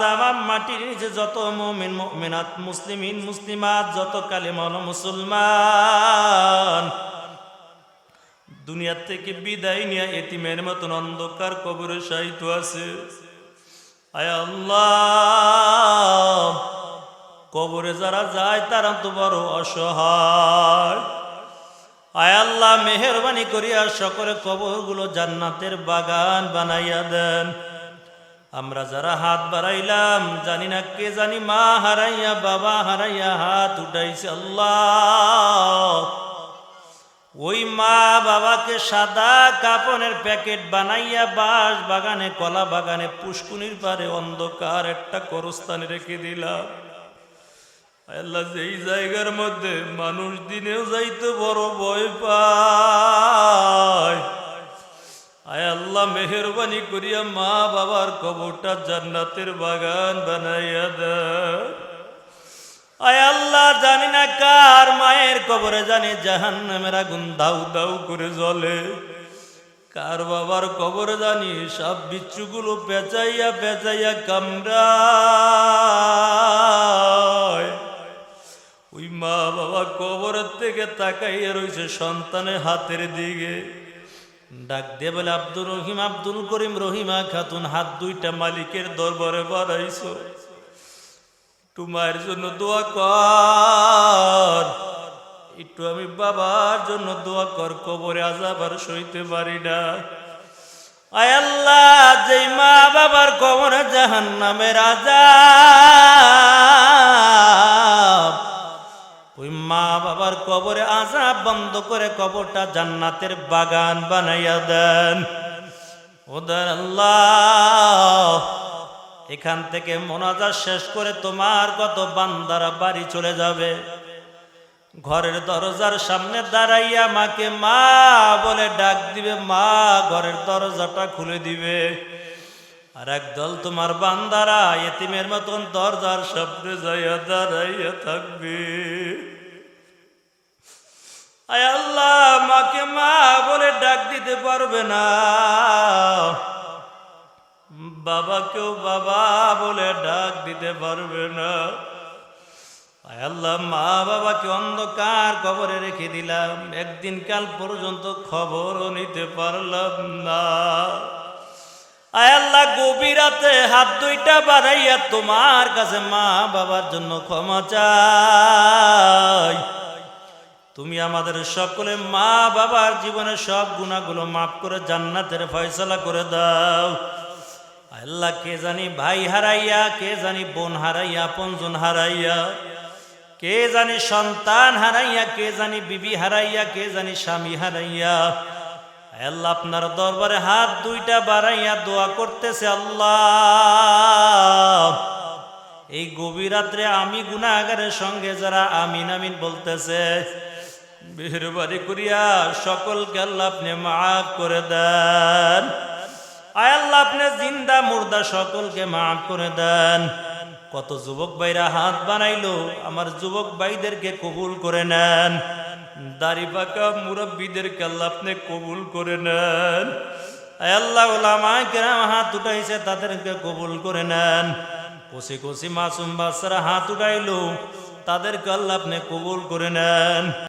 তামাম মাটির নিচে যত মুমিন মুমিনাত মুসলিমিন মুসলিমাত যত কালেমাওয়ালা মুসলমান দুনিয়া থেকে বিদায় নিয়ে এতিমের মতন অন্ধকার কবরে শায়িত আছে, আয় আল্লাহ কবরে যারা যায় তারা তো বড় অসহায়। আয় আল্লাহ মেহেরবানি করিয়া সকলে কবরগুলো জান্নাতের বাগান বানাইয়া দেন। আমরা যারা হাত বাড়াইলাম জানি না কে জানি মা হারাইয়া বাবা হারাইয়া হাত উঠাইছে, আল্লাহ ওই মা বাবাকে সাদা কাপনের প্যাকেট বানাইয়া বাঁশ বাগানে কলা বাগানে পুষ্কুনির পারে অন্ধকার একটা কবরস্থানে রেখে দিলাম। আল্লাহ যেই জায়গার মধ্যে মানুষ দিনেও যাইতে বড় ভয় পায়, আয় আল্লাহ মেহেরবানি করিয়া মা বাবার কবরটা জান্নাতের বাগান বানাইয়া দেন। আয় আল্লাহ জানি না কার মায়ের কবরে জানি জাহান্নামের আগুন দাউ দাউ করে জ্বলে, কার বাবার কবরে জানি সব বিচ্ছুগুলো পেঁচাইয়া পেঁচাইয়া কামড়ায়। ওই মা বাবা কবরের থেকে তাকাইয়া রয়েছে সন্তানের হাতের দিকে, ডাক দিয়ে বলে আব্দুর রহিম আব্দুল করিম রহিমা খাতুন হাত দুইটা মালিকের দরবারে বাড়াইছো, একটু মায়ের জন্য দোয়া কর, একটু আমি বাবার জন্য দোয়া কর, কবরে আযাব আর সইতে পারি না। আয় আল্লাহ যেই মা বাবার কবরে জাহান্নামের আযাব, ওই মা বাবার কবরে আযাব বন্ধ করে কবরটা জান্নাতের বাগান বানাইয়া দেন। ওদের আল্লাহ এখান থেকে মোনাজাত শেষ করে তোমার কত বান্দারা বাড়ি চলে যাবে, ঘরের দরজার সামনে দাঁড়াইয়া মাকে মা বলে ডাক দিবে, মা ঘরের দরজাটা খুলে দিবে, আর একদল তোমার বান্দারা এতিমের মতন দরজার সামনে যাইয়া দাঁড়াইয়া থাকবে। আয় আল্লাহ মাকে মা বলে ডাক দিতে পারবে না, বাবাকেও বাবা বলে ডাক দিতে পারবে না। আয় আল্লাহ মা বাবাকে অন্ধকার কবরে রেখে দিলাম, একদিন কাল পর্যন্ত খবরও নিতে পারলাম না। আয় আল্লাহ গভীর রাতে হাত দুইটা বাড়াইয়া তোমার কাছে মা বাবার জন্য ক্ষমা চাই, তুমি আমাদের সকলে মা বাবার জীবনের সব গুনাহগুলো মাফ করে জান্নাতের ফয়সালা করে দাও। আল্লাহ কে জানি ভাই হারাইয়া, কে জানি বোন হারাইয়া, আপনজন হারাইয়া, কে জানি সন্তান হারাইয়া, কে জানি বিবি হারাইয়া, কে জানি স্বামী হারাইয়া, আল্লাহ আপনার দরবারে হাত দুইটা বাড়াইয়া দোয়া করতেছে, আল্লাহ এই গভীর রাত্রে আমি গুনাহগারের সঙ্গে যারা আমিন আমিন বলতেছে, মেহেরবানি করিয়া সকলকে আল্লাহ আপনি মাফ করে দেন। আয় আল্লাহ আপনি জিন্দা মুর্দা সকলকে মাফ করে দেন। কত যুবক ভাইরা হাত বানাইলো, আমার যুবক ভাইদেরকে কবুল করে নেন, দাড়ি পাকা মুরব্বীদেরকে আল্লাহ আপনি কবুল করে নেন। আয় আল্লাহ উলামায়ে কেরাম হাত উঠাইছে তাদেরকে কবুল করে নেন, কোসি কোসি মাসুম বাচ্চারা হাত উঠাইলো তাদেরকে আল্লাহ আপনি কবুল করে নেন।